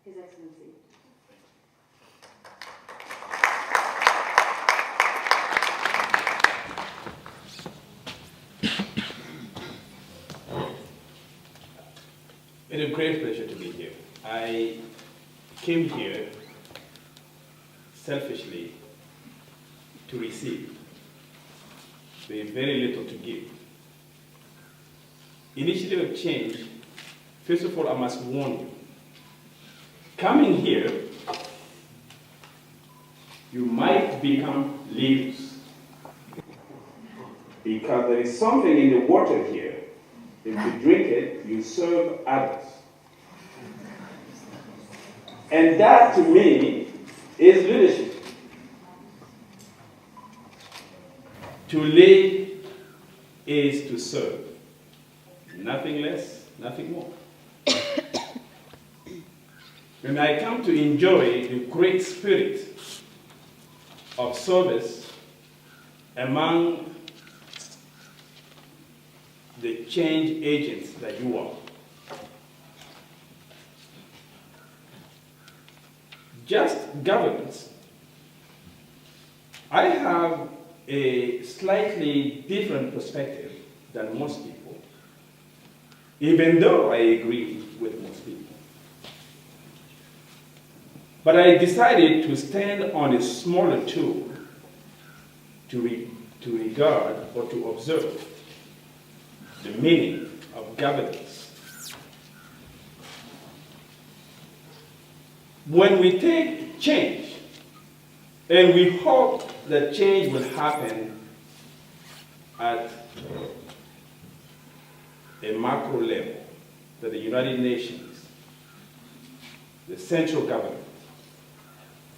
His Excellency. It is a great pleasure to be here. I came here selfishly to receive, with very little to give. Initiative of change, first of all, I must warn you. Coming here, you might become leaders. Because there is something in the water here. If you drink it, you serve others. And that, to me, is leadership. To lead is to serve. Nothing less, nothing more. When I come to enjoy the great spirit of service among the change agents that you are. Just governance. I have a slightly different perspective than most people, even though I agree with most people. But I decided to stand on a smaller tool to regard or to observe the meaning of governance. When we take change, and we hope that change will happen at a macro level, that the United Nations, the central government,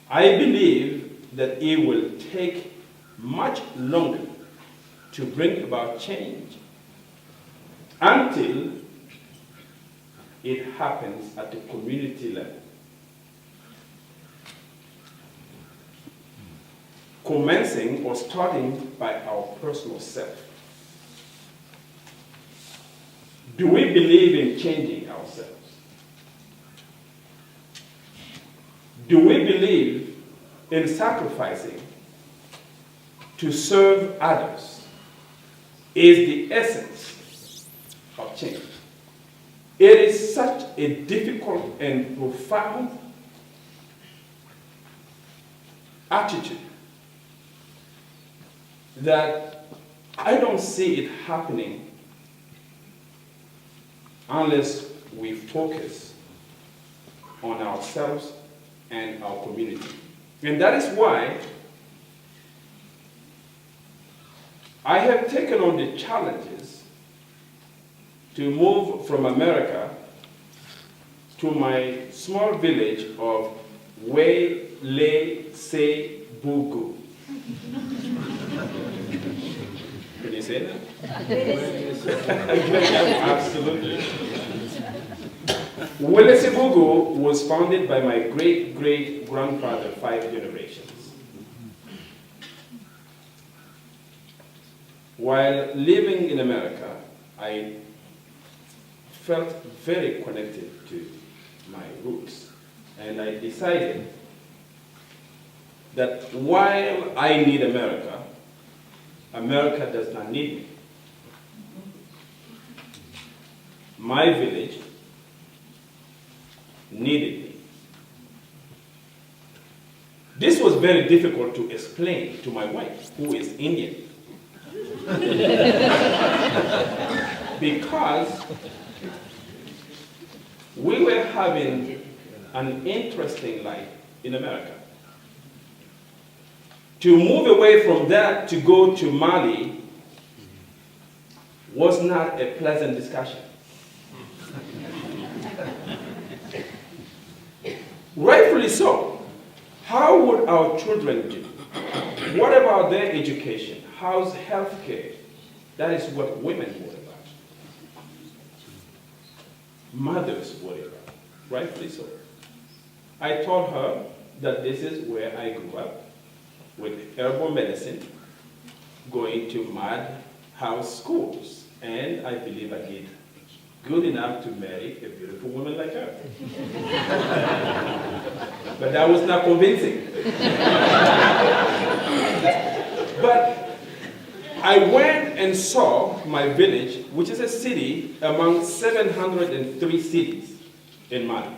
I believe that it will take much longer to bring about change until it happens at the community level. Commencing or starting by our personal self. Do we believe in changing ourselves? Do we believe in sacrificing to serve others? Is the essence of change. It is such a difficult and profound attitude that I don't see it happening unless we focus on ourselves and our community. And that is why I have taken on the challenges to move from America to my small village of Wele-Se-Bugu. Can you say that? Absolutely. Wele-Se-Bugu was founded by my great-great-grandfather 5 generations. While living in America, I felt very connected to my roots. And I decided that while I need America, America does not need me. My village needed me. This was very difficult to explain to my wife, who is Indian. Because we were having an interesting life in America. To move away from that to go to Mali was not a pleasant discussion. Rightfully so. How would our children do? What about their education? How's health care? That is what women worry about. Mothers worry about. Rightfully so. I told her that this is where I grew up, with herbal medicine, going to mud house schools, and I believe I did good enough to marry a beautiful woman like her. But that was not convincing. But I went and saw my village, which is a city among 703 cities in Mali.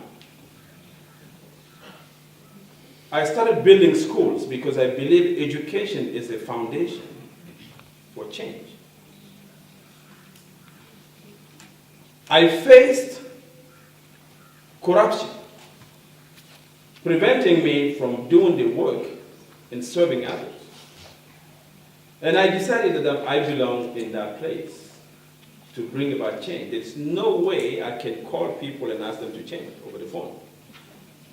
I started building schools because I believe education is a foundation for change. I faced corruption, preventing me from doing the work and serving others. And I decided that I belong in that place to bring about change. There's no way I can call people and ask them to change over the phone.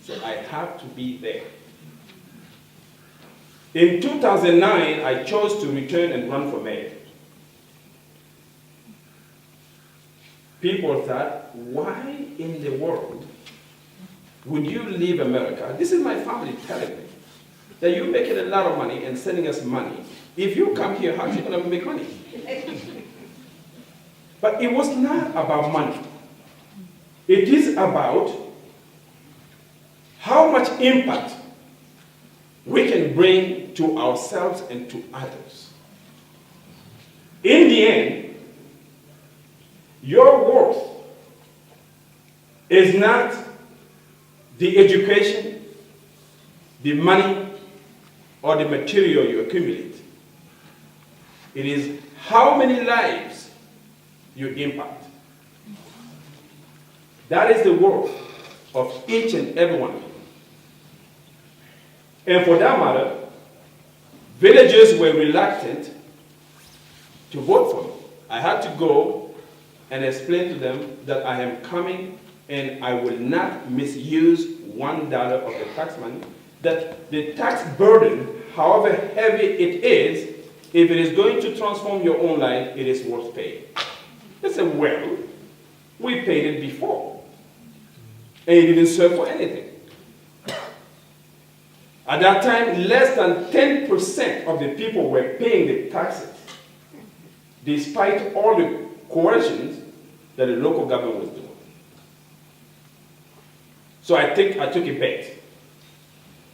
So I have to be there. In 2009, I chose to return and run for mayor. People thought, why in the world would you leave America? This is my family telling me that you're making a lot of money and sending us money. If you come here, how are you going to make money? But it was not about money. It is about how much impact we can bring to ourselves and to others. In the end, your worth is not the education, the money, or the material you accumulate. It is how many lives you impact. That is the worth of each and every one of you. And for that matter, villagers were reluctant to vote for me. I had to go and explain to them that I am coming and I will not misuse $1 of the tax money, that the tax burden, however heavy it is, if it is going to transform your own life, it is worth paying. They said, well, we paid it before, and it didn't serve for anything. At that time, less than 10% of the people were paying the taxes, despite all the coercions that the local government was doing. So I took a bet.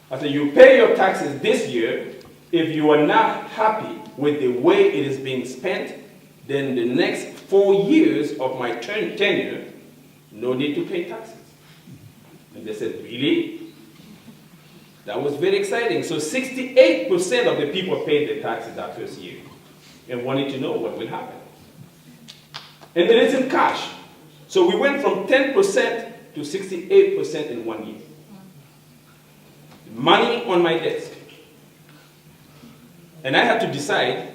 I said, you pay your taxes this year. If you are not happy with the way it is being spent, then the next 4 years of my tenure, no need to pay taxes. And they said, really? That was very exciting. So 68% of the people paid their taxes that first year and wanted to know what will happen. And it is in cash. So we went from 10% to 68% in 1 year. Money on my desk. And I had to decide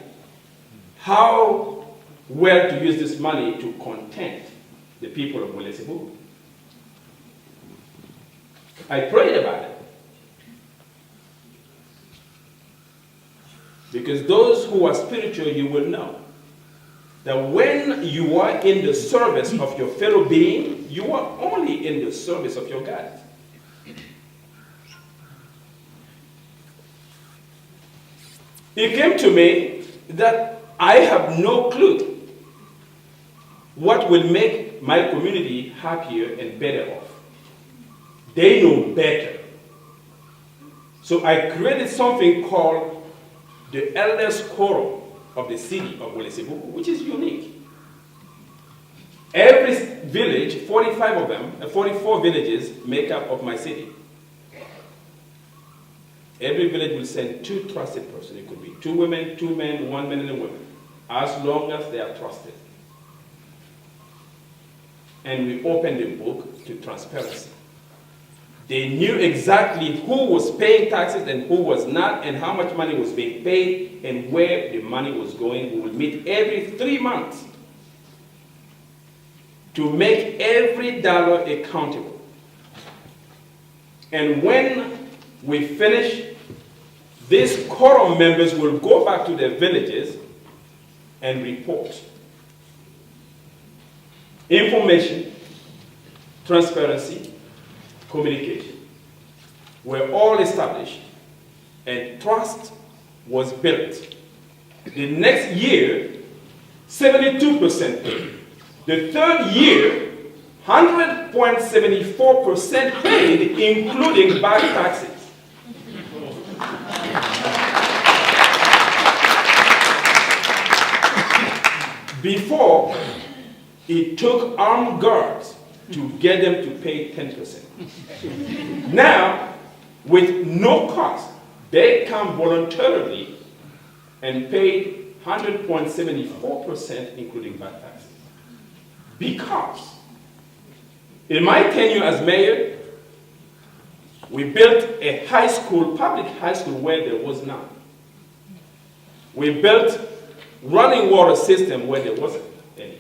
how well to use this money to content the people of Welesebu. I prayed about it. Because those who are spiritual, you will know that when you are in the service of your fellow being, you are only in the service of your God. It came to me that I have no clue what will make my community happier and better off. They know better. So I created something called the elders quorum of the city of Welesebu, which is unique. Every village, 45 of them, 44 villages make up of my city. Every village will send 2 trusted persons. It could be 2 women, 2 men, 1 man and a woman, as long as they are trusted. And we opened the book to transparency. They knew exactly who was paying taxes and who was not, and how much money was being paid, and where the money was going. We would meet every 3 months to make every dollar accountable. And when we finish, these quorum members will go back to their villages and report. Information, transparency, communication were all established, and trust was built. The next year, 72% paid. The third year, 100.74% paid, including back taxes. Before, it took armed guards to get them to pay 10%. Now, with no cost, they come voluntarily and paid 100.74%, including back taxes. Because in my tenure as mayor, we built a high school, public high school, where there was none. We built running water system where there wasn't any.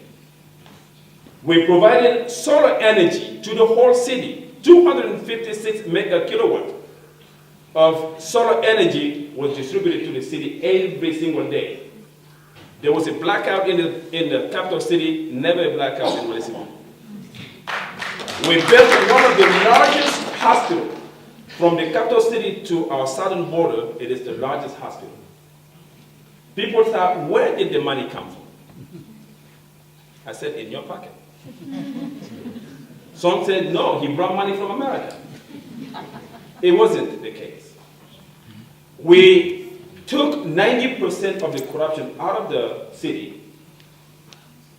We provided solar energy to the whole city. 256 kilowatt of solar energy was distributed to the city every single day. There was a blackout in the capital city, never a blackout in Municipal. We built one of the largest hospitals. From the capital city to our southern border, it is the largest hospital. People thought, where did the money come from? I said, in your pocket. Some said, no, he brought money from America. It wasn't the case. We took 90% of the corruption out of the city,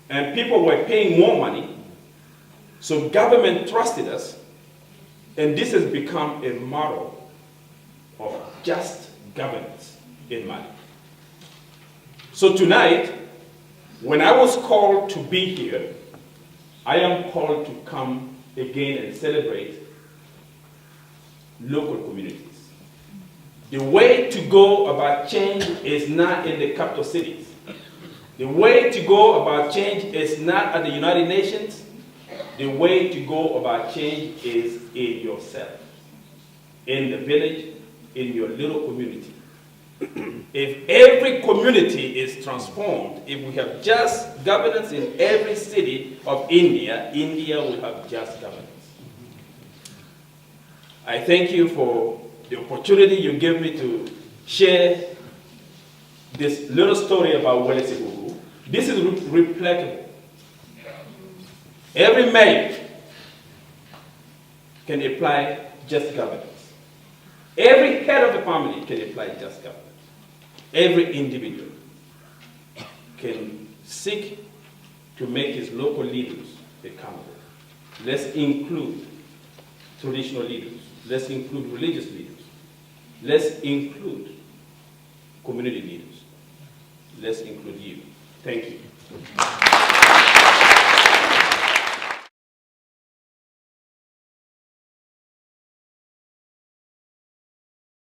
and people were paying more money, so government trusted us, and this has become a model of just governance in Mali. So tonight, when I was called to be here, I am called to come again and celebrate local communities. The way to go about change is not in the capital cities. The way to go about change is not at the United Nations. The way to go about change is in yourself, in the village, in your little community. If every community is transformed, if we have just governance in every city of India, India will have just governance. I thank you for the opportunity you gave me to share this little story about Wele Sebubu. This is replicable. Every mayor can apply just governance. Every head of the family can apply just governance. Every individual can seek to make his local leaders accountable. Let's include traditional leaders. Let's include religious leaders. Let's include community leaders. Let's include you. Thank you.